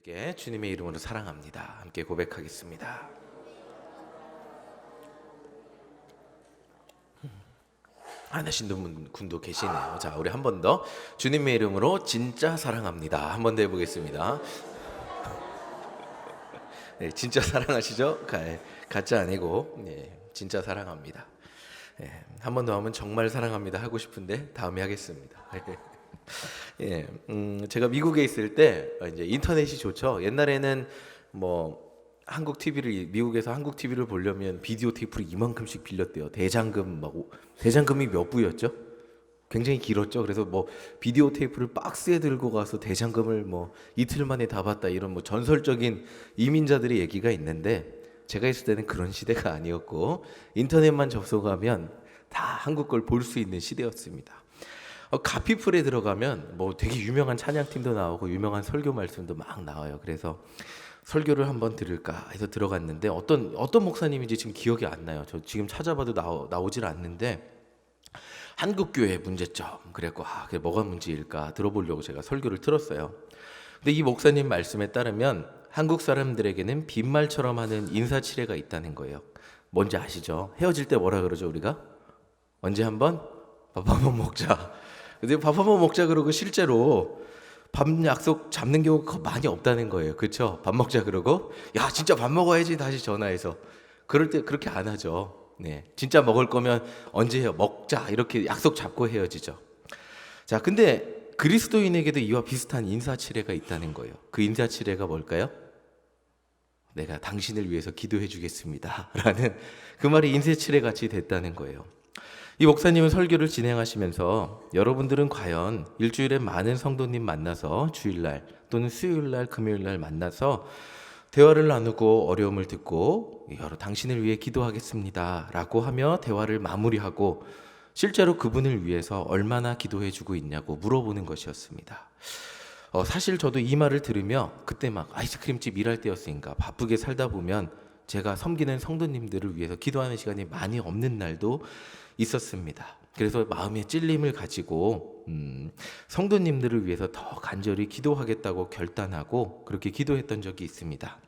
함께 주님의 이름으로 사랑합니다. 함께 고백하겠습니다. 안 하신 분도 계시네요. 자, 우리 한 번 더 주님의 이름으로 진짜 사랑합니다. 한 번 더 해보겠습니다. 네, 진짜 사랑하시죠? 가짜 아니고 진짜 사랑합니다. 한 번 더 하면 정말 사랑합니다 하고 싶은데 다음에 하겠습니다. 제가 미국에 있을 때 이제 인터넷이 좋죠. 옛날에는 뭐 한국 TV를 미국에서 한국 TV를 보려면 비디오 테이프를 이만큼씩 빌렸대요. 대장금이 몇 부였죠? 굉장히 길었죠. 그래서 뭐 비디오 테이프를 박스에 들고 가서 대장금을 뭐 이틀 만에 다 봤다 이런 뭐 전설적인 이민자들의 얘기가 있는데 제가 있을 때는 그런 시대가 아니었고 인터넷만 접속하면 다 한국 걸 볼 수 있는 시대였습니다. 가피풀에 들어가면 뭐 되게 유명한 찬양팀도 나오고 유명한 설교 말씀도 막 나와요. 그래서 설교를 한번 들을까 해서 들어갔는데 어떤 목사님인지 지금 기억이 안 나요. 저 지금 찾아봐도 나오질 않는데 한국교회 문제점 그랬고 그게 뭐가 문제일까 들어보려고 제가 설교를 들었어요. 근데 이 목사님 말씀에 따르면 한국 사람들에게는 빈말처럼 하는 인사치레가 있다는 거예요. 뭔지 아시죠? 헤어질 때 뭐라 그러죠 우리가? 언제 한번 밥 한번 먹자. 근데 밥 한번 먹자 그러고 실제로 밥 약속 잡는 경우가 많이 없다는 거예요. 그렇죠? 밥 먹자 그러고 야 진짜 밥 먹어야지 다시 전화해서 그럴 때 그렇게 안 하죠. 네, 진짜 먹을 거면 언제 해요? 먹자 이렇게 약속 잡고 헤어지죠. 자, 근데 그리스도인에게도 이와 비슷한 인사치레가 있다는 거예요. 그 인사치레가 뭘까요? 내가 당신을 위해서 기도해 주겠습니다 라는 그 말이 인사치레 같이 됐다는 거예요. 이 목사님은 설교를 진행하시면서 여러분들은 과연 일주일에 많은 성도님 만나서 주일날 또는 수요일날 금요일날 만나서 대화를 나누고 어려움을 듣고 당신을 위해 기도하겠습니다 라고 하며 대화를 마무리하고 실제로 그분을 위해서 얼마나 기도해 주고 있냐고 물어보는 것이었습니다. 사실 저도 이 말을 들으며 그때 막 아이스크림집 일할 때였으니까 바쁘게 살다 보면 제가 섬기는 성도님들을 위해서 기도하는 시간이 많이 없는 날도 있었습니다. 그래서 마음의 찔림을 가지고 성도님들을 위해서 더 간절히 기도하겠다고 결단하고 그렇게 기도했던 적이 있습니다.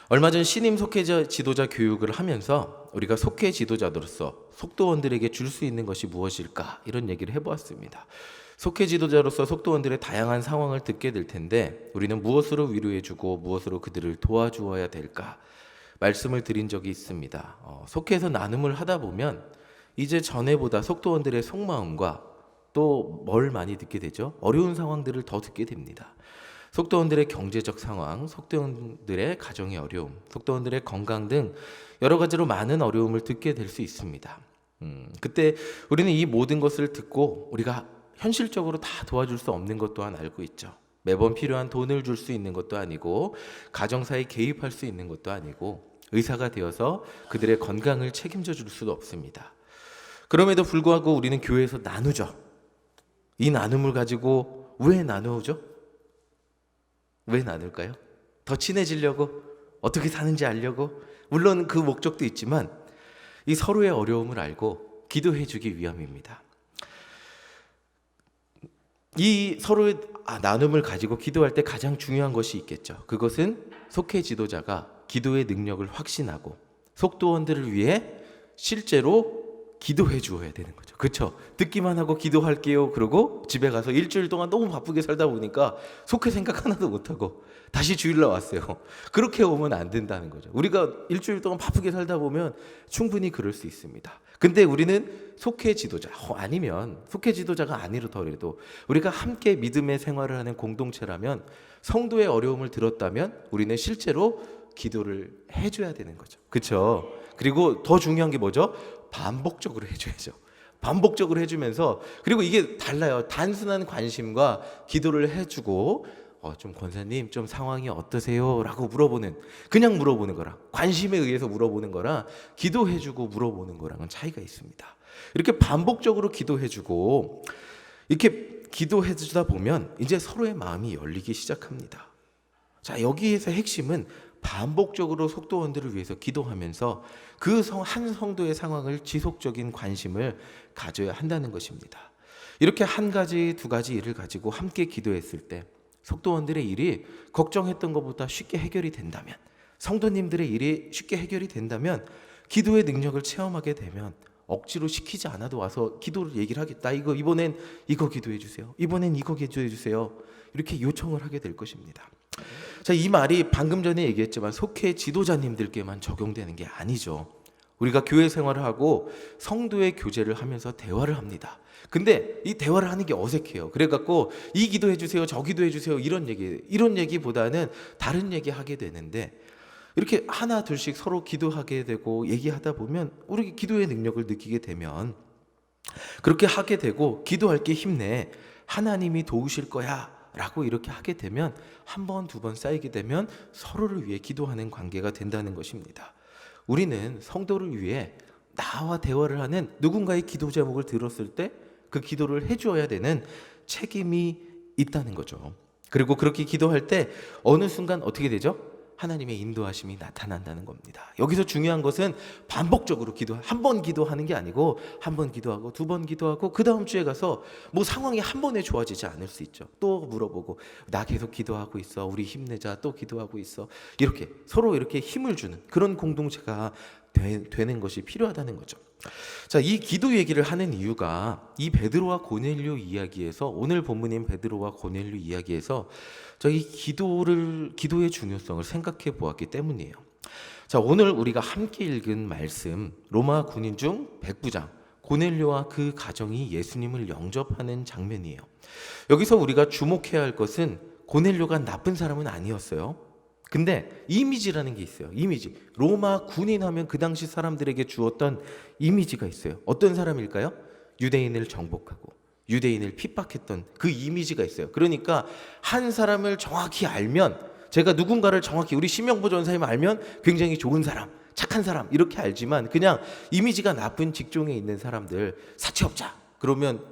얼마 전 신임 속회 지도자 교육을 하면서 우리가 속회 지도자로서 속도원들에게 줄 수 있는 것이 무엇일까 이런 얘기를 해보았습니다. 속회 지도자로서 속도원들의 다양한 상황을 듣게 될 텐데 우리는 무엇으로 위로해주고 무엇으로 그들을 도와주어야 될까 말씀을 드린 적이 있습니다. 속회에서 나눔을 하다 보면 이제 전에보다 속도원들의 속마음과 또 뭘 많이 듣게 되죠? 어려운 상황들을 더 듣게 됩니다. 속도원들의 경제적 상황, 속도원들의 가정의 어려움, 속도원들의 건강 등 여러 가지로 많은 어려움을 듣게 될 수 있습니다. 그때 우리는 이 모든 것을 듣고 우리가 현실적으로 다 도와줄 수 없는 것 또한 알고 있죠. 매번 필요한 돈을 줄 수 있는 것도 아니고 가정사에 개입할 수 있는 것도 아니고 의사가 되어서 그들의 건강을 책임져 줄 수도 없습니다. 그럼에도 불구하고 우리는 교회에서 나누죠. 이 나눔을 가지고 왜 나누죠? 왜 나눌까요? 더 친해지려고? 어떻게 사는지 알려고? 물론 그 목적도 있지만 이 서로의 어려움을 알고 기도해 주기 위함입니다. 이 서로의 나눔을 가지고 기도할 때 가장 중요한 것이 있겠죠. 그것은 속회 지도자가 기도의 능력을 확신하고 속도원들을 위해 실제로 기도해 주어야 되는 거죠. 그렇죠? 듣기만 하고 기도할게요 그러고 집에 가서 일주일 동안 너무 바쁘게 살다 보니까 속회 생각 하나도 못하고 다시 주일날 왔어요. 그렇게 오면 안 된다는 거죠. 우리가 일주일 동안 바쁘게 살다 보면 충분히 그럴 수 있습니다. 근데 우리는 속회 지도자 아니면 속회 지도자가 아니더라도 우리가 함께 믿음의 생활을 하는 공동체라면 성도의 어려움을 들었다면 우리는 실제로 기도를 해줘야 되는 거죠. 그렇죠? 그리고 더 중요한 게 뭐죠? 반복적으로 해줘야죠. 반복적으로 해주면서 그리고 이게 달라요. 단순한 관심과 기도를 해주고 좀 권사님 좀 상황이 어떠세요? 라고 그냥 물어보는 거랑 관심에 의해서 물어보는 거랑 기도해주고 물어보는 거랑은 차이가 있습니다. 이렇게 반복적으로 기도해주고 이렇게 기도해주다 보면 이제 서로의 마음이 열리기 시작합니다. 자, 여기에서 핵심은 반복적으로 속도원들을 위해서 기도하면서 그 한 성도의 상황을 지속적인 관심을 가져야 한다는 것입니다. 이렇게 한 가지, 두 가지 일을 가지고 함께 기도했을 때 속도원들의 일이 걱정했던 것보다 쉽게 해결이 된다면, 성도님들의 일이 쉽게 해결이 된다면, 기도의 능력을 체험하게 되면 억지로 시키지 않아도 와서 기도를 얘기를 하겠다. 이번엔 이거 기도해 주세요. 이번엔 이거 기도해 주세요. 이렇게 요청을 하게 될 것입니다. 자, 이 말이 방금 전에 얘기했지만 속회 지도자님들께만 적용되는 게 아니죠. 우리가 교회 생활을 하고 성도의 교제를 하면서 대화를 합니다. 근데 이 대화를 하는 게 어색해요. 그래갖고 이 기도해 주세요, 저 기도해 주세요, 이런 얘기보다는 다른 얘기 하게 되는데, 이렇게 하나 둘씩 서로 기도하게 되고 얘기하다 보면 우리 기도의 능력을 느끼게 되면, 그렇게 하게 되고 기도할 게 힘내, 하나님이 도우실 거야 라고 이렇게 하게 되면 한 번, 두 번 쌓이게 되면 서로를 위해 기도하는 관계가 된다는 것입니다. 우리는 성도를 위해 나와 대화를 하는 누군가의 기도 제목을 들었을 때 그 기도를 해주어야 되는 책임이 있다는 거죠. 그리고 그렇게 기도할 때 어느 순간 어떻게 되죠? 하나님의 인도하심이 나타난다는 겁니다. 여기서 중요한 것은 반복적으로 한 번 기도하는 게 아니고 한 번 기도하고 두 번 기도하고 그 다음 주에 가서 뭐 상황이 한 번에 좋아지지 않을 수 있죠. 또 물어보고 나 계속 기도하고 있어, 우리 힘내자, 또 기도하고 있어, 이렇게 서로 이렇게 힘을 주는 그런 공동체가 되는 것이 필요하다는 거죠. 자, 이 기도 얘기를 하는 이유가 이 베드로와 고넬료 이야기에서, 오늘 본문인 베드로와 고넬료 이야기에서 저희 기도의 중요성을 생각해 보았기 때문이에요. 자, 오늘 우리가 함께 읽은 말씀, 로마 군인 중 백부장 고넬료와 그 가정이 예수님을 영접하는 장면이에요. 여기서 우리가 주목해야 할 것은 고넬료가 나쁜 사람은 아니었어요. 근데 이미지라는 게 있어요. 이미지. 로마 군인 하면 그 당시 사람들에게 주었던 이미지가 있어요. 어떤 사람일까요? 유대인을 정복하고 유대인을 핍박했던 그 이미지가 있어요. 그러니까 한 사람을 정확히 알면, 제가 누군가를 정확히, 우리 심영보 전사님 알면 굉장히 좋은 사람, 착한 사람 이렇게 알지만, 그냥 이미지가 나쁜 직종에 있는 사람들, 사채업자 그러면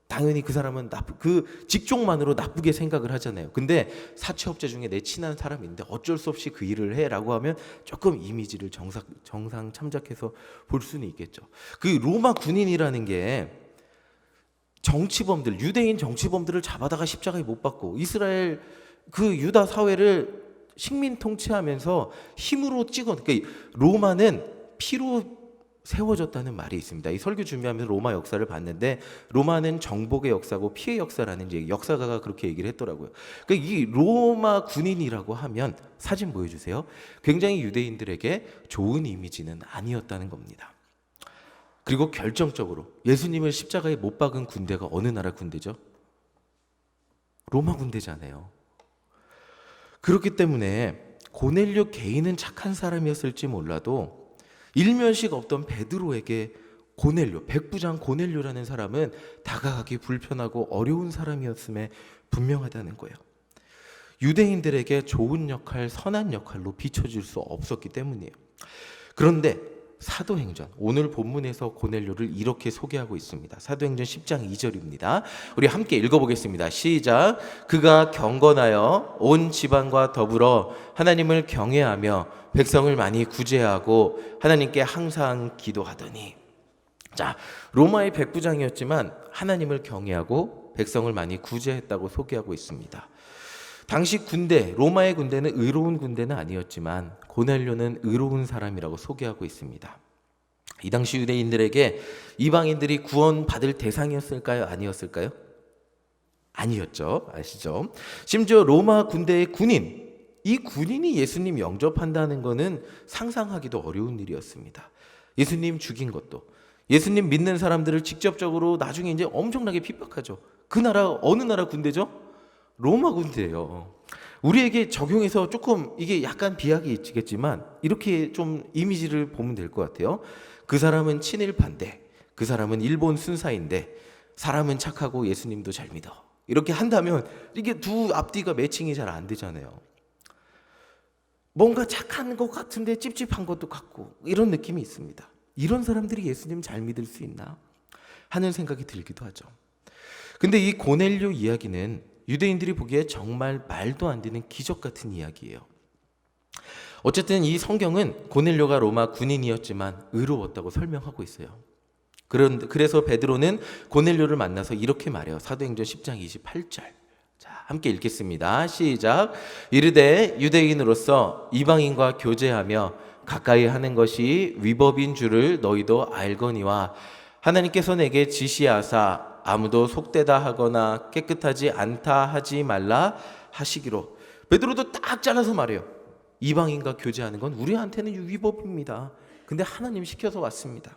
당연히 그 사람은 그 직종만으로 나쁘게 생각을 하잖아요. 근데 사채업자 중에 내 친한 사람인데 어쩔 수 없이 그 일을 해라고 하면 조금 이미지를 정상 참작해서 볼 수는 있겠죠. 그 로마 군인이라는 게 정치범들, 유대인 정치범들을 잡아다가 십자가에 못 박고 이스라엘 그 유다 사회를 식민 통치하면서 힘으로 그러니까 로마는 피로 세워졌다는 말이 있습니다. 이 설교 준비하면서 로마 역사를 봤는데, 로마는 정복의 역사고 피해 역사라는 역사가가 그렇게 얘기를 했더라고요. 그러니까 이 로마 군인이라고 하면, 사진 보여주세요. 굉장히 유대인들에게 좋은 이미지는 아니었다는 겁니다. 그리고 결정적으로 예수님을 십자가에 못 박은 군대가 어느 나라 군대죠? 로마 군대잖아요. 그렇기 때문에 고넬료 개인은 착한 사람이었을지 몰라도 일면식 없던 베드로에게 백부장 고넬료라는 사람은 다가가기 불편하고 어려운 사람이었음에 분명하다는 거예요. 유대인들에게 좋은 역할, 선한 역할로 비춰질 수 없었기 때문이에요. 그런데 사도행전, 오늘 본문에서 고넬료를 이렇게 소개하고 있습니다. 사도행전 10장 2절입니다. 우리 함께 읽어보겠습니다. 시작. 그가 경건하여 온 지방과 더불어 하나님을 경외하며 백성을 많이 구제하고 하나님께 항상 기도하더니. 자, 로마의 백부장이었지만 하나님을 경외하고 백성을 많이 구제했다고 소개하고 있습니다. 당시 군대, 로마의 군대는 의로운 군대는 아니었지만 고넬료는 의로운 사람이라고 소개하고 있습니다. 이 당시 유대인들에게 이방인들이 구원받을 대상이었을까요? 아니었을까요? 아니었죠. 아시죠? 심지어 로마 군대의 군인, 이 군인이 예수님 영접한다는 것은 상상하기도 어려운 일이었습니다. 예수님 죽인 것도, 예수님 믿는 사람들을 직접적으로 나중에 이제 엄청나게 핍박하죠. 그 나라, 어느 나라 군대죠? 로마 군대예요. 우리에게 적용해서 조금 이게 약간 비약이 있겠지만 이렇게 좀 이미지를 보면 될 것 같아요. 그 사람은 친일파인데, 그 사람은 일본 순사인데, 사람은 착하고 예수님도 잘 믿어. 이렇게 한다면 이게 두 앞뒤가 매칭이 잘 안 되잖아요. 뭔가 착한 것 같은데 찝찝한 것도 같고 이런 느낌이 있습니다. 이런 사람들이 예수님 잘 믿을 수 있나 하는 생각이 들기도 하죠. 근데 이 고넬료 이야기는 유대인들이 보기에 정말 말도 안 되는 기적 같은 이야기예요. 어쨌든 이 성경은 고넬료가 로마 군인이었지만 의로웠다고 설명하고 있어요. 그래서 베드로는 고넬료를 만나서 이렇게 말해요. 사도행전 10장 28절. 자, 함께 읽겠습니다. 시작. 이르되 유대인으로서 이방인과 교제하며 가까이 하는 것이 위법인 줄을 너희도 알거니와 하나님께서 내게 지시하사 아무도 속되다 하거나 깨끗하지 않다 하지 말라 하시기로. 베드로도 딱 잘라서 말해요. 이방인과 교제하는 건 우리한테는 위법입니다. 근데 하나님 시켜서 왔습니다.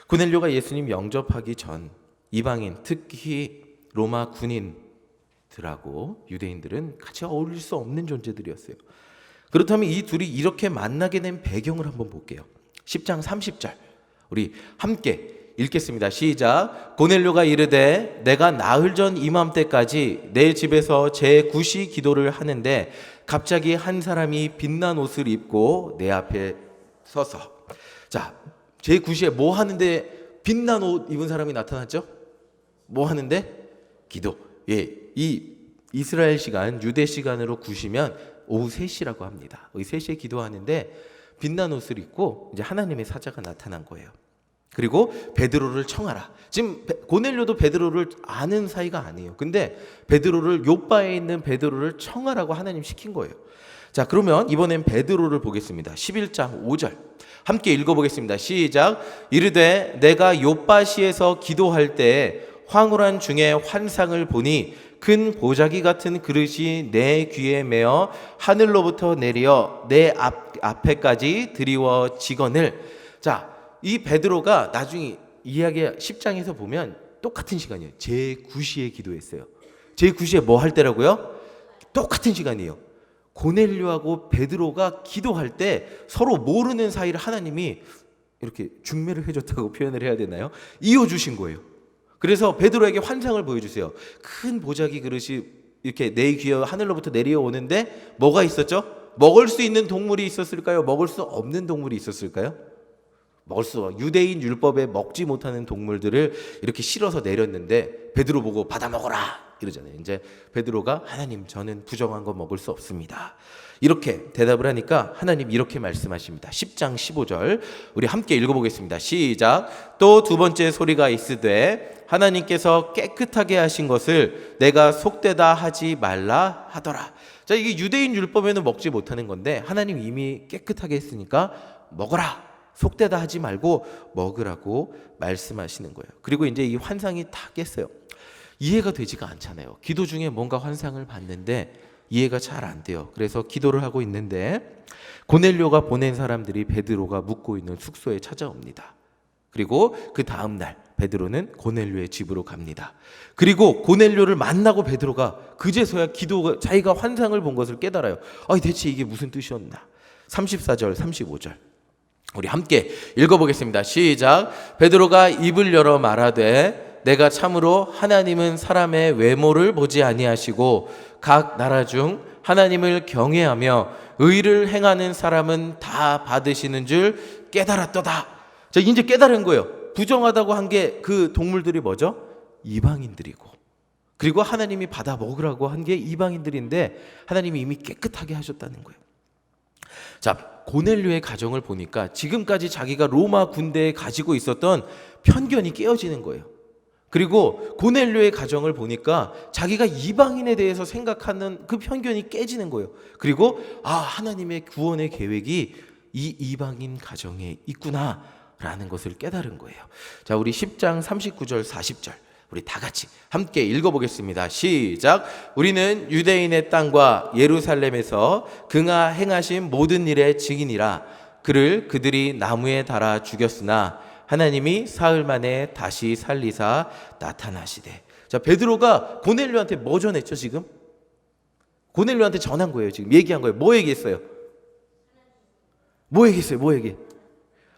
고넬료가 예수님 영접하기 전 이방인, 특히 로마 군인들하고 유대인들은 같이 어울릴 수 없는 존재들이었어요. 그렇다면 이 둘이 이렇게 만나게 된 배경을 한번 볼게요. 10장 30절 우리 함께 읽겠습니다. 시작. 고넬료가 이르되 내가 나흘 전 이맘때까지 내 집에서 제9시 기도를 하는데 갑자기 한 사람이 빛난 옷을 입고 내 앞에 서서. 자, 제9시에 뭐 하는데 빛난 옷 입은 사람이 나타났죠? 뭐 하는데? 기도. 예, 이 이스라엘 시간, 유대 시간으로 9시면 오후 3시라고 합니다. 3시에 기도하는데 빛난 옷을 입고 이제 하나님의 사자가 나타난 거예요. 그리고 베드로를 청하라. 지금 고넬료도 베드로를 아는 사이가 아니에요. 근데 베드로를, 요바에 있는 베드로를 청하라고 하나님 시킨 거예요. 자, 그러면 이번엔 베드로를 보겠습니다. 11장 5절 함께 읽어보겠습니다. 시작. 이르되 내가 요바시에서 기도할 때 황홀한 중에 환상을 보니 큰 보자기 같은 그릇이 내 귀에 매어 하늘로부터 내려 내 앞에까지 드리워지거늘. 자, 이 베드로가 나중에 이야기 10장에서 보면 똑같은 시간이에요. 제9시에 기도했어요. 제9시에 뭐 할 때라고요? 똑같은 시간이에요. 고넬료하고 베드로가 기도할 때 서로 모르는 사이를 하나님이 이렇게 중매를 해줬다고 표현을 해야 되나요? 이어주신 거예요. 그래서 베드로에게 환상을 보여주세요. 큰 보자기 그릇이 이렇게 내 귀에 하늘로부터 내려오는데 뭐가 있었죠? 먹을 수 있는 동물이 있었을까요? 먹을 수 없는 동물이 있었을까요? 먹을 수, 유대인 율법에 먹지 못하는 동물들을 이렇게 실어서 내렸는데 베드로 보고 받아 먹어라 이러잖아요. 이제 베드로가 하나님, 저는 부정한 거 먹을 수 없습니다. 이렇게 대답을 하니까 하나님 이렇게 말씀하십니다. 10장 15절 우리 함께 읽어보겠습니다. 시작. 또 두 번째 소리가 있으되 하나님께서 깨끗하게 하신 것을 내가 속되다 하지 말라 하더라. 자, 이게 유대인 율법에는 먹지 못하는 건데 하나님 이미 깨끗하게 했으니까 먹어라. 속되다 하지 말고 먹으라고 말씀하시는 거예요. 그리고 이제 이 환상이 다 깼어요. 이해가 되지가 않잖아요. 기도 중에 뭔가 환상을 봤는데 이해가 잘 안 돼요. 그래서 기도를 하고 있는데 고넬료가 보낸 사람들이 베드로가 묵고 있는 숙소에 찾아옵니다. 그리고 그 다음 날 베드로는 고넬료의 집으로 갑니다. 그리고 고넬료를 만나고 베드로가 그제서야 자기가 환상을 본 것을 깨달아요. 대체 이게 무슨 뜻이었나? 34절 35절 우리 함께 읽어보겠습니다. 시작. 베드로가 입을 열어 말하되 내가 참으로 하나님은 사람의 외모를 보지 아니하시고 각 나라 중 하나님을 경외하며 의를 행하는 사람은 다 받으시는 줄 깨달았도다. 자, 이제 깨달은 거예요. 부정하다고 한 게 그 동물들이 뭐죠? 이방인들이고, 그리고 하나님이 받아 먹으라고 한 게 이방인들인데 하나님이 이미 깨끗하게 하셨다는 거예요. 자, 고넬료의 가정을 보니까 지금까지 자기가 로마 군대에 가지고 있었던 편견이 깨어지는 거예요. 그리고 고넬료의 가정을 보니까 자기가 이방인에 대해서 생각하는 그 편견이 깨지는 거예요. 그리고 하나님의 구원의 계획이 이 이방인 가정에 있구나라는 것을 깨달은 거예요. 자, 우리 10장 39절 40절 우리 다 같이 함께 읽어보겠습니다. 시작. 우리는 유대인의 땅과 예루살렘에서 그가 행하신 모든 일의 증인이라. 그를 그들이 나무에 달아 죽였으나 하나님이 사흘 만에 다시 살리사 나타나시되. 자, 베드로가 고넬료한테 뭐 전했죠? 지금 고넬료한테 전한 거예요. 지금 얘기한 거예요. 뭐 얘기했어요? 뭐 얘기?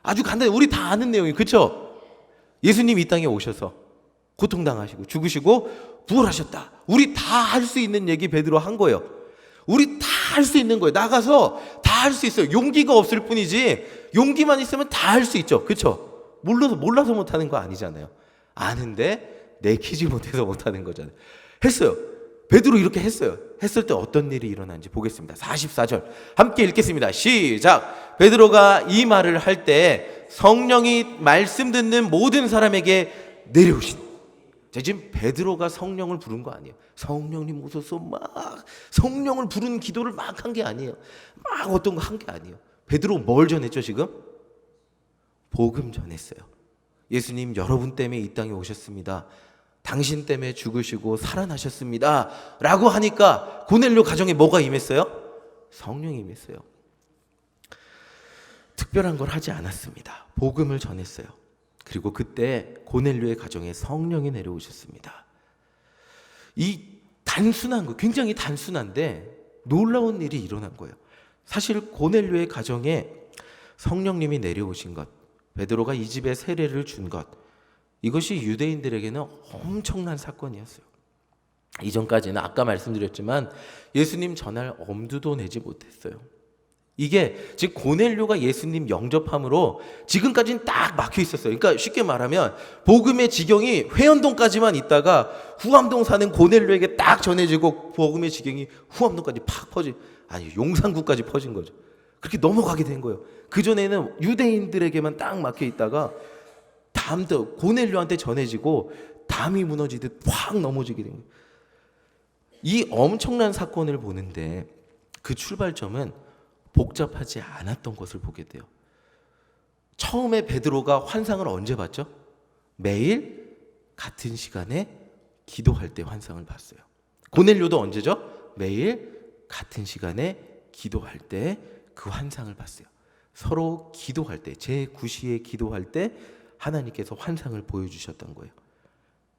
아주 간단히 우리 다 아는 내용이, 그렇죠? 예수님이 이 땅에 오셔서 고통당하시고 죽으시고 부활하셨다. 우리 다 할 수 있는 얘기 베드로 한 거예요. 우리 다 할 수 있는 거예요. 나가서 다 할 수 있어요. 용기가 없을 뿐이지 용기만 있으면 다 할 수 있죠. 그렇죠? 몰라서 못하는 거 아니잖아요. 아는데 내키지 못해서 못하는 거잖아요. 했어요. 베드로 이렇게 했어요. 했을 때 어떤 일이 일어난지 보겠습니다. 44절 함께 읽겠습니다. 시작. 베드로가 이 말을 할 때 성령이 말씀 듣는 모든 사람에게 내려오신. 자, 지금 베드로가 성령을 부른 거 아니에요. 성령님 오소서 막 성령을 부르는 기도를 막 한 게 아니에요. 막 어떤 거 한 게 아니에요. 베드로 뭘 전했죠 지금? 복음 전했어요. 예수님 여러분 때문에 이 땅에 오셨습니다. 당신 때문에 죽으시고 살아나셨습니다. 라고 하니까 고넬료 가정에 뭐가 임했어요? 성령이 임했어요. 특별한 걸 하지 않았습니다. 복음을 전했어요. 그리고 그때 고넬료의 가정에 성령이 내려오셨습니다. 이 단순한 거, 굉장히 단순한데 놀라운 일이 일어난 거예요. 사실 고넬료의 가정에 성령님이 내려오신 것, 베드로가 이 집에 세례를 준 것, 이것이 유대인들에게는 엄청난 사건이었어요. 이전까지는 아까 말씀드렸지만 예수님 전할 엄두도 내지 못했어요. 이게 즉 고넬료가 예수님 영접함으로 지금까지는 딱 막혀 있었어요. 그러니까 쉽게 말하면 복음의 지경이 회원동까지만 있다가 후암동 사는 고넬료에게 딱 전해지고 복음의 지경이 후암동까지 팍 용산구까지 퍼진 거죠. 그렇게 넘어가게 된 거예요. 그전에는 유대인들에게만 딱 막혀 있다가 담도 고넬료한테 전해지고 담이 무너지듯 확 넘어지게 된 거예요. 이 엄청난 사건을 보는데 그 출발점은 복잡하지 않았던 것을 보게 돼요. 처음에 베드로가 환상을 언제 봤죠? 매일 같은 시간에 기도할 때 환상을 봤어요. 고넬료도 언제죠? 매일 같은 시간에 기도할 때 그 환상을 봤어요. 서로 기도할 때, 제9시에 기도할 때 하나님께서 환상을 보여주셨던 거예요.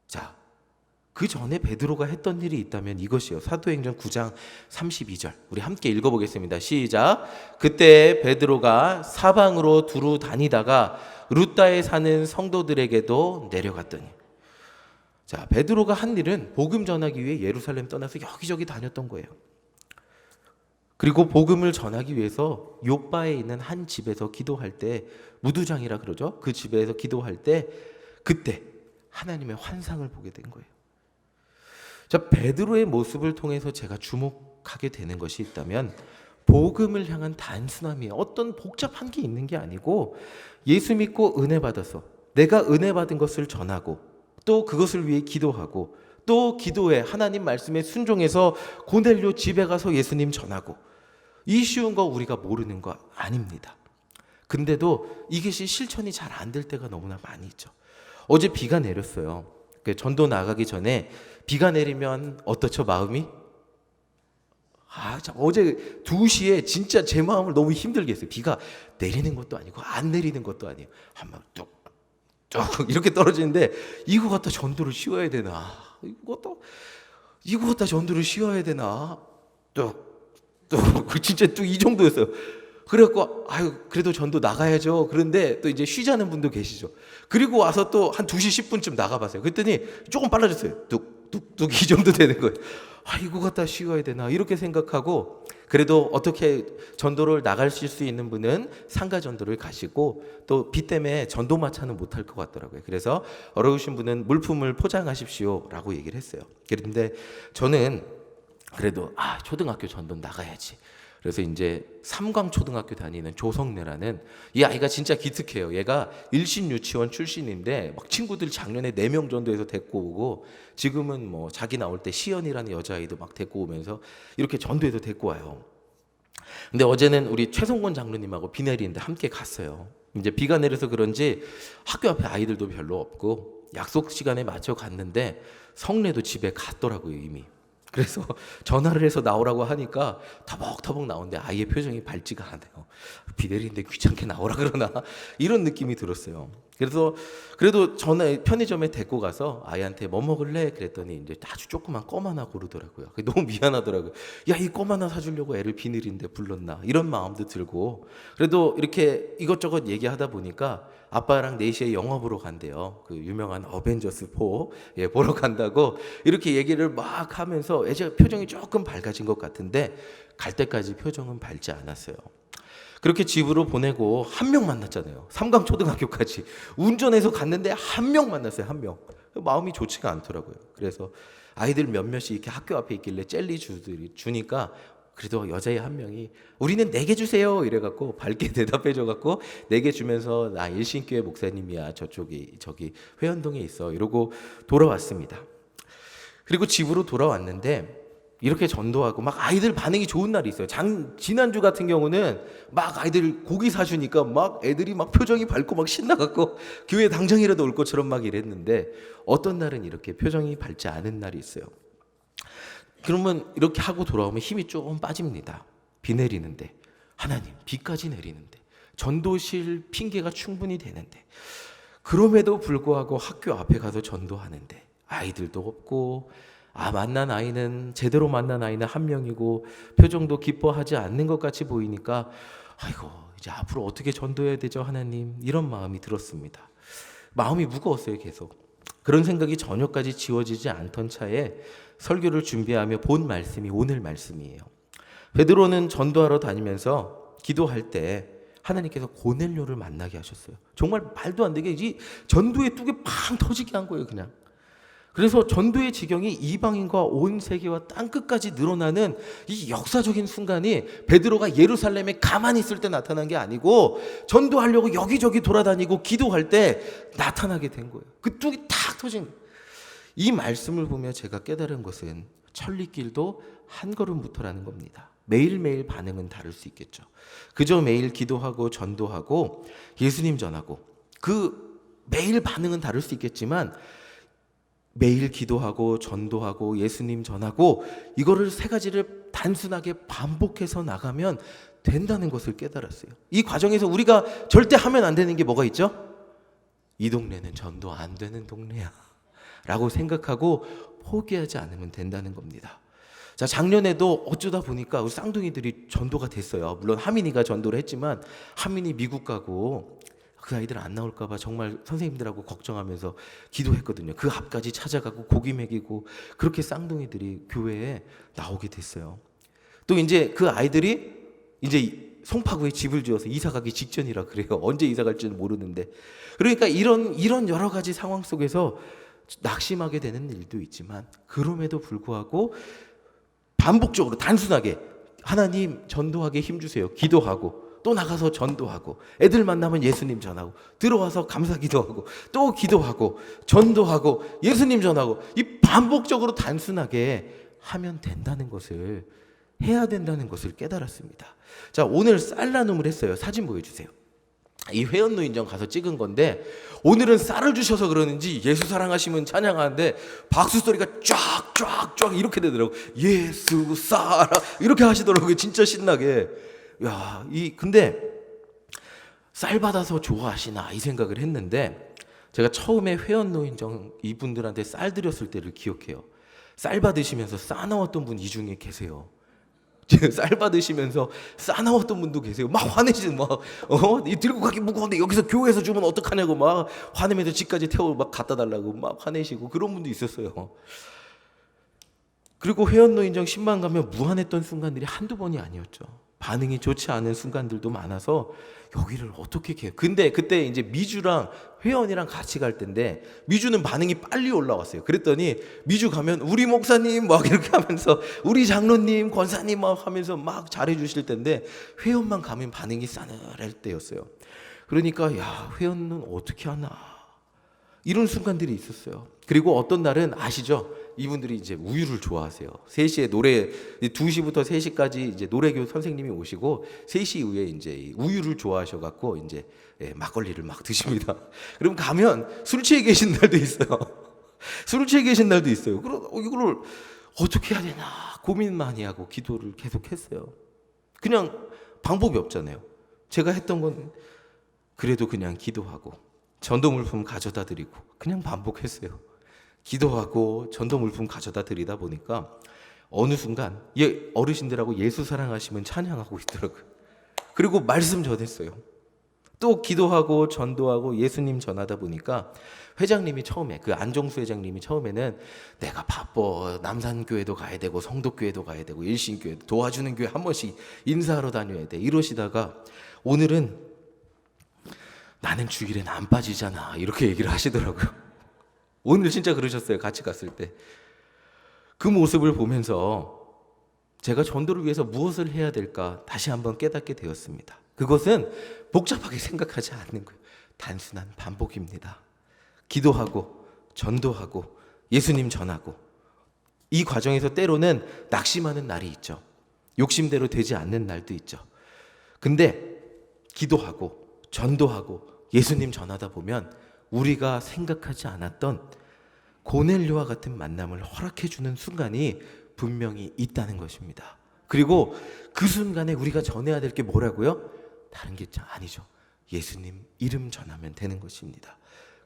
자, 그 전에 베드로가 했던 일이 있다면 이것이요. 사도행전 9장 32절. 우리 함께 읽어보겠습니다. 시작. 그때 베드로가 사방으로 두루 다니다가 루다에 사는 성도들에게도 내려갔더니. 자, 베드로가 한 일은 복음 전하기 위해 예루살렘 떠나서 여기저기 다녔던 거예요. 그리고 복음을 전하기 위해서 요바에 있는 한 집에서 기도할 때, 무두장이라 그러죠. 그 집에서 기도할 때 그때 하나님의 환상을 보게 된 거예요. 자, 베드로의 모습을 통해서 제가 주목하게 되는 것이 있다면 복음을 향한 단순함이에요. 어떤 복잡한 게 있는 게 아니고 예수 믿고 은혜 받아서 내가 은혜 받은 것을 전하고 또 그것을 위해 기도하고 또 기도해 하나님 말씀에 순종해서 고넬료 집에 가서 예수님 전하고, 이 쉬운 거 우리가 모르는 거 아닙니다. 근데도 이것이 실천이 잘 안 될 때가 너무나 많이 있죠. 어제 비가 내렸어요. 전도 나가기 전에 비가 내리면 어떻죠, 마음이? 어제 2시에 진짜 제 마음을 너무 힘들게 했어요. 비가 내리는 것도 아니고 안 내리는 것도 아니에요. 한번 뚝뚝 이렇게 떨어지는데 이거 갖다 전도를 씌워야 되나? 이거 갖다 전도를 씌워야 되나? 뚝뚝 진짜 뚝 이 정도였어요. 그래갖고 그래도 전도 나가야죠. 그런데 또 이제 쉬자는 분도 계시죠. 그리고 와서 또 한 2시 10분쯤 나가봤어요. 그랬더니 조금 빨라졌어요. 뚝뚝뚝 이 정도 되는 거예요. 이거 갖다 쉬어야 되나 이렇게 생각하고, 그래도 어떻게 전도를 나가실 수 있는 분은 상가 전도를 가시고 또 비 때문에 전도 마차는 못할 것 같더라고요. 그래서 어려우신 분은 물품을 포장하십시오라고 얘기를 했어요. 그런데 저는 그래도 초등학교 전도 나가야지. 그래서 이제 삼광초등학교 다니는 조성래라는 이 아이가 진짜 기특해요. 얘가 일신 유치원 출신인데 막 친구들 작년에 4명 전도해서 데리고 오고, 지금은 뭐 자기 나올 때 시연이라는 여자아이도 막 데리고 오면서 이렇게 전도해서 데리고 와요. 근데 어제는 우리 최성권 장로님하고 비 내리는데 함께 갔어요. 이제 비가 내려서 그런지 학교 앞에 아이들도 별로 없고 약속 시간에 맞춰 갔는데 성래도 집에 갔더라고요, 이미. 그래서 전화를 해서 나오라고 하니까 터벅터벅 나오는데 아이의 표정이 밝지가 않아요. 비 내리는데 귀찮게 나오라 그러나 이런 느낌이 들었어요. 그래서 그래도 편의점에 데리고 가서 아이한테 뭐 먹을래? 그랬더니 이제 아주 조그만 껌 하나 고르더라고요. 너무 미안하더라고요. 야, 이 껌 하나 사주려고 애를 비 내리는데 불렀나? 이런 마음도 들고, 그래도 이렇게 이것저것 얘기하다 보니까 아빠랑 4시에 영화 보러 간대요. 그 유명한 어벤져스 4 보러 간다고 이렇게 얘기를 막 하면서 애제 표정이 조금 밝아진 것 같은데 갈 때까지 표정은 밝지 않았어요. 그렇게 집으로 보내고 한 명 만났잖아요. 삼강초등학교까지 운전해서 갔는데 한 명 만났어요. 한 명. 마음이 좋지가 않더라고요. 그래서 아이들 몇몇이 이렇게 학교 앞에 있길래 젤리 주니까 그래도 여자애 한 명이 우리는 4개 주세요 이래갖고 밝게 대답해줘갖고 4개 주면서 나 일신교회 목사님이야, 저쪽이 저기 회원동에 있어 이러고 돌아왔습니다. 그리고 집으로 돌아왔는데 이렇게 전도하고 막 아이들 반응이 좋은 날이 있어요. 지난주 같은 경우는 막 아이들 고기 사주니까 막 애들이 막 표정이 밝고 막 신나갖고 교회 당장이라도 올 것처럼 막 이랬는데, 어떤 날은 이렇게 표정이 밝지 않은 날이 있어요. 그러면 이렇게 하고 돌아오면 힘이 조금 빠집니다. 비 내리는데, 하나님 비까지 내리는데, 전도실 핑계가 충분히 되는데, 그럼에도 불구하고 학교 앞에 가서 전도하는데 아이들도 없고, 만난 아이는, 제대로 만난 아이는 한 명이고 표정도 기뻐하지 않는 것 같이 보이니까 아이고 이제 앞으로 어떻게 전도해야 되죠 하나님, 이런 마음이 들었습니다. 마음이 무거웠어요. 계속 그런 생각이 저녁까지 지워지지 않던 차에 설교를 준비하며 본 말씀이 오늘 말씀이에요. 베드로는 전도하러 다니면서 기도할 때 하나님께서 고넬료를 만나게 하셨어요. 정말 말도 안 되게 이 전도의 뚝이 팡 터지게 한 거예요 그냥. 그래서 전도의 지경이 이방인과 온 세계와 땅끝까지 늘어나는 이 역사적인 순간이 베드로가 예루살렘에 가만히 있을 때 나타난 게 아니고 전도하려고 여기저기 돌아다니고 기도할 때 나타나게 된 거예요. 그 뚝이 탁 터진 거예요. 이 말씀을 보며 제가 깨달은 것은 천리길도 한 걸음부터라는 겁니다. 매일매일 반응은 다를 수 있겠죠. 그저 매일 기도하고 전도하고 예수님 전하고, 그 매일 반응은 다를 수 있겠지만 매일 기도하고 전도하고 예수님 전하고, 이거를 3가지를 단순하게 반복해서 나가면 된다는 것을 깨달았어요. 이 과정에서 우리가 절대 하면 안 되는 게 뭐가 있죠? 이 동네는 전도 안 되는 동네야 라고 생각하고 포기하지 않으면 된다는 겁니다. 자, 작년에도 어쩌다 보니까 우리 쌍둥이들이 전도가 됐어요. 물론 하민이가 전도를 했지만 하민이 미국 가고 그 아이들 안 나올까봐 정말 선생님들하고 걱정하면서 기도했거든요. 그 앞까지 찾아가고 고기 먹이고 그렇게 쌍둥이들이 교회에 나오게 됐어요. 또 이제 그 아이들이 이제 송파구에 집을 지어서 이사 가기 직전이라 그래요. 언제 이사 갈지는 모르는데. 그러니까 이런 여러 가지 상황 속에서 낙심하게 되는 일도 있지만, 그럼에도 불구하고 반복적으로 단순하게 하나님 전도하게 힘주세요 기도하고, 또 나가서 전도하고, 애들 만나면 예수님 전하고, 들어와서 감사 기도하고, 또 기도하고, 전도하고, 예수님 전하고, 이 반복적으로 단순하게 하면 된다는 것을, 해야 된다는 것을 깨달았습니다. 자, 오늘 쌀 나눔을 했어요. 사진 보여주세요. 이 회원노인정 가서 찍은 건데, 오늘은 쌀을 주셔서 그러는지 예수 사랑하시면 찬양하는데 박수 소리가 쫙쫙쫙 이렇게 되더라고요. 예수 사랑 이렇게 하시더라고요. 진짜 신나게. 야, 근데 쌀 받아서 좋아하시나 이 생각을 했는데, 제가 처음에 회원노인정 이분들한테 쌀 드렸을 때를 기억해요. 쌀 받으시면서 싸나웠던 분 이 중에 계세요. 쌀 받으시면서 싸나웠던 분도 계세요. 막 화내시는, 이 들고 가기 무거운데 여기서 교회에서 주면 어떡하냐고 막 화내면서 집까지 태워 막 갖다 달라고 막 화내시고 그런 분도 있었어요. 그리고 회원노인정 10만 가면 무한했던 순간들이 한두 번이 아니었죠. 반응이 좋지 않은 순간들도 많아서 여기를 어떻게 해요? 근데 그때 이제 미주랑 회원이랑 같이 갈 텐데, 미주는 반응이 빨리 올라왔어요. 그랬더니 미주 가면 우리 목사님 막 이렇게 하면서 우리 장로님 권사님 막 하면서 막 잘해주실 텐데, 회원만 가면 반응이 싸늘할 때였어요. 그러니까 야, 회원은 어떻게 하나 이런 순간들이 있었어요. 그리고 어떤 날은 아시죠? 이분들이 이제 우유를 좋아하세요. 3시에 노래, 2시부터 3시까지 이제 노래교 선생님이 오시고 3시 이후에 이제 우유를 좋아하셔갖고 이제 막걸리를 막 드십니다. 그럼 가면 술 취해 계신 날도 있어요. 술 취해 계신 날도 있어요. 그럼 이거를 어떻게 해야 되나 고민 많이 하고 기도를 계속했어요. 그냥 방법이 없잖아요. 제가 했던 건 그래도 그냥 기도하고 전도 물품 가져다 드리고 그냥 반복했어요. 기도하고 전도 물품 가져다 드리다 보니까 어느 순간 어르신들하고 예수 사랑하시면 찬양하고 있더라고요. 그리고 말씀 전했어요. 또 기도하고 전도하고 예수님 전하다 보니까 회장님이 처음에, 그 안정수 회장님이 처음에는 내가 바빠, 남산교회도 가야 되고 성덕교회도 가야 되고 일신교회 도와주는 교회 한 번씩 인사하러 다녀야 돼 이러시다가 오늘은 나는 주일엔 안 빠지잖아 이렇게 얘기를 하시더라고요. 오늘 진짜 그러셨어요. 같이 갔을 때. 그 모습을 보면서 제가 전도를 위해서 무엇을 해야 될까 다시 한번 깨닫게 되었습니다. 그것은 복잡하게 생각하지 않는 거예요. 단순한 반복입니다. 기도하고 전도하고 예수님 전하고, 이 과정에서 때로는 낙심하는 날이 있죠. 욕심대로 되지 않는 날도 있죠. 근데 기도하고 전도하고 예수님 전하다 보면 우리가 생각하지 않았던 고넬료와 같은 만남을 허락해 주는 순간이 분명히 있다는 것입니다. 그리고 그 순간에 우리가 전해야 될 게 뭐라고요? 다른 게 아니죠. 예수님 이름 전하면 되는 것입니다.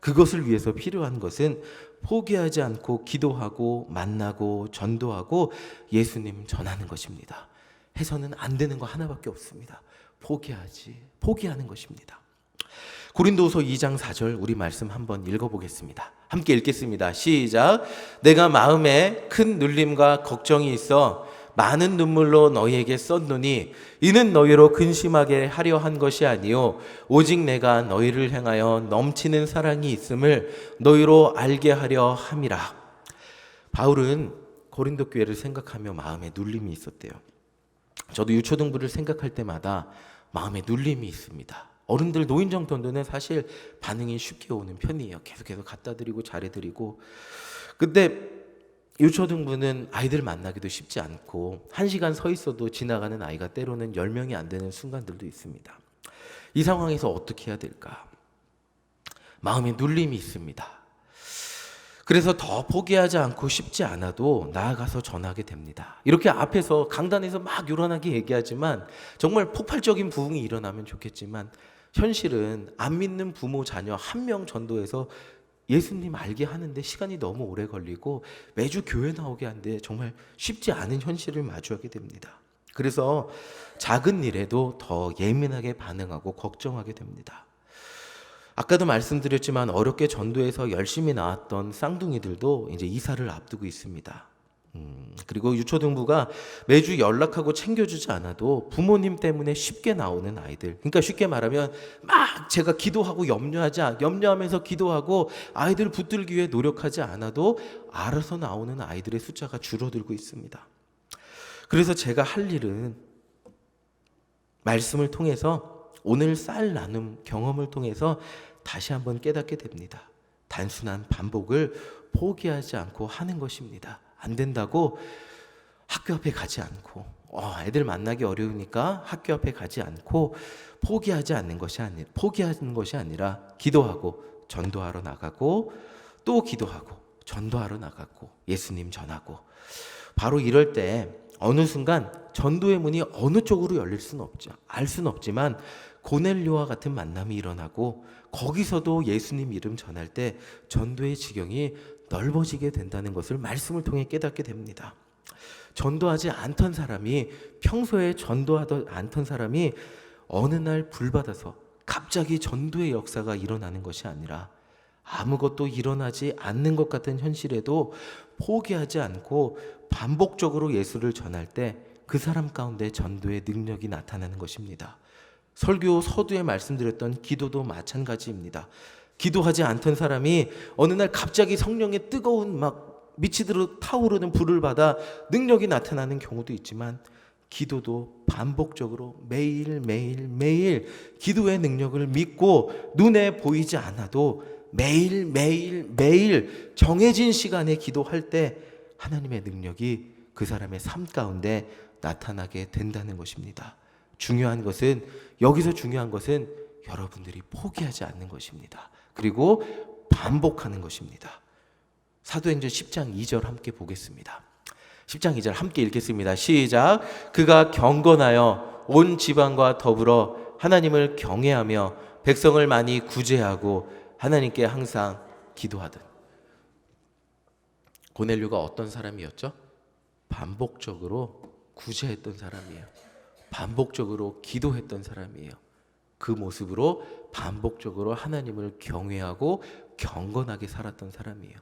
그것을 위해서 필요한 것은 포기하지 않고 기도하고 만나고 전도하고 예수님 전하는 것입니다. 해서는 안 되는 거 하나밖에 없습니다. 포기하는 것입니다. 고린도후서 2장 4절 우리 말씀 한번 읽어보겠습니다. 함께 읽겠습니다. 시작. 내가 마음에 큰 눌림과 걱정이 있어 많은 눈물로 너희에게 썼노니 이는 너희로 근심하게 하려 한 것이 아니요 오직 내가 너희를 향하여 넘치는 사랑이 있음을 너희로 알게 하려 함이라. 바울은 고린도 교회를 생각하며 마음에 눌림이 있었대요. 저도 유초등부를 생각할 때마다 마음에 눌림이 있습니다. 어른들 노인정 전도는 사실 반응이 쉽게 오는 편이에요. 계속해서 갖다 드리고 잘해드리고. 근데 유초등부는 아이들 만나기도 쉽지 않고 1시간 서 있어도 지나가는 아이가 때로는 10명이 안 되는 순간들도 있습니다. 이 상황에서 어떻게 해야 될까? 마음에 눌림이 있습니다. 그래서 더 포기하지 않고 쉽지 않아도 나아가서 전하게 됩니다. 이렇게 앞에서 강단에서 막 요란하게 얘기하지만 정말 폭발적인 부흥이 일어나면 좋겠지만 현실은 안 믿는 부모 자녀 1명 전도해서 예수님 알게 하는데 시간이 너무 오래 걸리고 매주 교회 나오게 하는데 정말 쉽지 않은 현실을 마주하게 됩니다. 그래서 작은 일에도 더 예민하게 반응하고 걱정하게 됩니다. 아까도 말씀드렸지만 어렵게 전도해서 열심히 나왔던 쌍둥이들도 이제 이사를 앞두고 있습니다. 그리고 유초등부가 매주 연락하고 챙겨주지 않아도 부모님 때문에 쉽게 나오는 아이들, 그러니까 쉽게 말하면 막 제가 기도하고 염려하면서 기도하고 아이들 붙들기 위해 노력하지 않아도 알아서 나오는 아이들의 숫자가 줄어들고 있습니다. 그래서 제가 할 일은 말씀을 통해서 오늘 쌀 나눔 경험을 통해서 다시 한번 깨닫게 됩니다. 단순한 반복을 포기하지 않고 하는 것입니다. 안 된다고 학교 앞에 가지 않고 애들 만나기 어려우니까 학교 앞에 가지 않고 포기하는 것이 아니라 기도하고 전도하러 나가고 또 기도하고 전도하러 나가고 예수님 전하고, 바로 이럴 때 어느 순간 전도의 문이 어느 쪽으로 열릴 수는 없죠. 알 수는 없지만 고넬료와 같은 만남이 일어나고 거기서도 예수님 이름 전할 때 전도의 지경이 넓어지게 된다는 것을 말씀을 통해 깨닫게 됩니다. 전도하지 않던 사람이, 평소에 전도하지 않던 사람이 어느 날 불받아서 갑자기 전도의 역사가 일어나는 것이 아니라 아무것도 일어나지 않는 것 같은 현실에도 포기하지 않고 반복적으로 예수를 전할 때 그 사람 가운데 전도의 능력이 나타나는 것입니다. 설교 서두에 말씀드렸던 기도도 마찬가지입니다. 기도하지 않던 사람이 어느 날 갑자기 성령의 뜨거운 막 미치도록 타오르는 불을 받아 능력이 나타나는 경우도 있지만, 기도도 반복적으로 매일 기도의 능력을 믿고 눈에 보이지 않아도 매일 정해진 시간에 기도할 때 하나님의 능력이 그 사람의 삶 가운데 나타나게 된다는 것입니다. 여기서 중요한 것은 여러분들이 포기하지 않는 것입니다. 그리고 반복하는 것입니다. 사도행전 10장 2절 함께 보겠습니다. 10장 2절 함께 읽겠습니다. 시작. 그가 경건하여 온 지방과 더불어 하나님을 경외하며 백성을 많이 구제하고 하나님께 항상 기도하던. 고넬료가 어떤 사람이었죠? 반복적으로 구제했던 사람이에요. 반복적으로 기도했던 사람이에요. 그 모습으로 반복적으로 하나님을 경외하고 경건하게 살았던 사람이에요.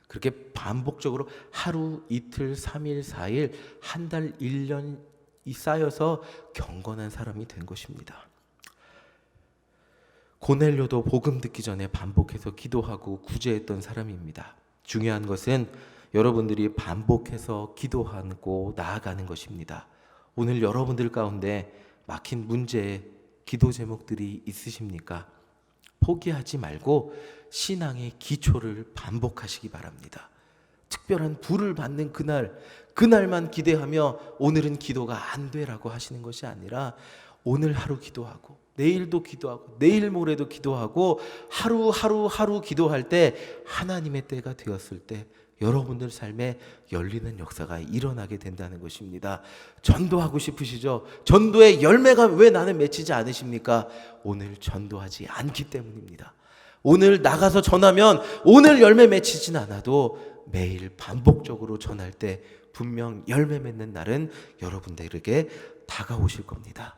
그렇게 반복적으로 하루, 이틀, 3일, 4일, 한 달, 1년이 쌓여서 경건한 사람이 된 것입니다. 고넬료도 복음 듣기 전에 반복해서 기도하고 구제했던 사람입니다. 중요한 것은 여러분들이 반복해서 기도하고 나아가는 것입니다. 오늘 여러분들 가운데 막힌 문제, 기도 제목들이 있으십니까? 포기하지 말고 신앙의 기초를 반복하시기 바랍니다. 특별한 부를 받는 그날만 기대하며 오늘은 기도가 안 되라고 하시는 것이 아니라 오늘 하루 기도하고 내일도 기도하고 내일 모레도 기도하고 하루 기도할 때 하나님의 때가 되었을 때 여러분들 삶에 열리는 역사가 일어나게 된다는 것입니다. 전도하고 싶으시죠? 전도의 열매가 왜 나는 맺히지 않으십니까? 오늘 전도하지 않기 때문입니다. 오늘 나가서 전하면 오늘 열매 맺히진 않아도 매일 반복적으로 전할 때 분명 열매 맺는 날은 여러분들에게 다가오실 겁니다.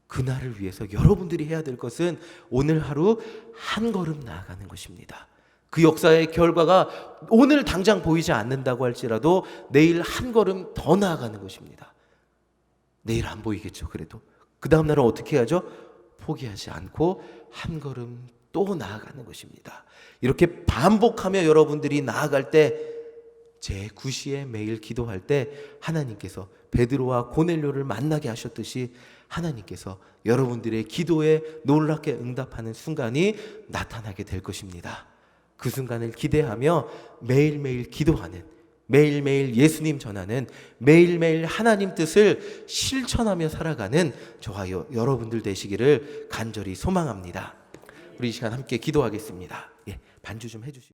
그날을 위해서 여러분들이 해야 될 것은 오늘 하루 한 걸음 나아가는 것입니다. 그 역사의 결과가 오늘 당장 보이지 않는다고 할지라도 내일 한 걸음 더 나아가는 것입니다. 내일 안 보이겠죠. 그래도 그 다음 날은 어떻게 해야죠? 포기하지 않고 한 걸음 또 나아가는 것입니다. 이렇게 반복하며 여러분들이 나아갈 때 제9시에 매일 기도할 때 하나님께서 베드로와 고넬료를 만나게 하셨듯이 하나님께서 여러분들의 기도에 놀랍게 응답하는 순간이 나타나게 될 것입니다. 그 순간을 기대하며 매일매일 기도하는, 매일매일 예수님 전하는, 매일매일 하나님 뜻을 실천하며 살아가는 저와 여러분들 되시기를 간절히 소망합니다. 우리 이 시간 함께 기도하겠습니다. 반주 좀 해주시죠.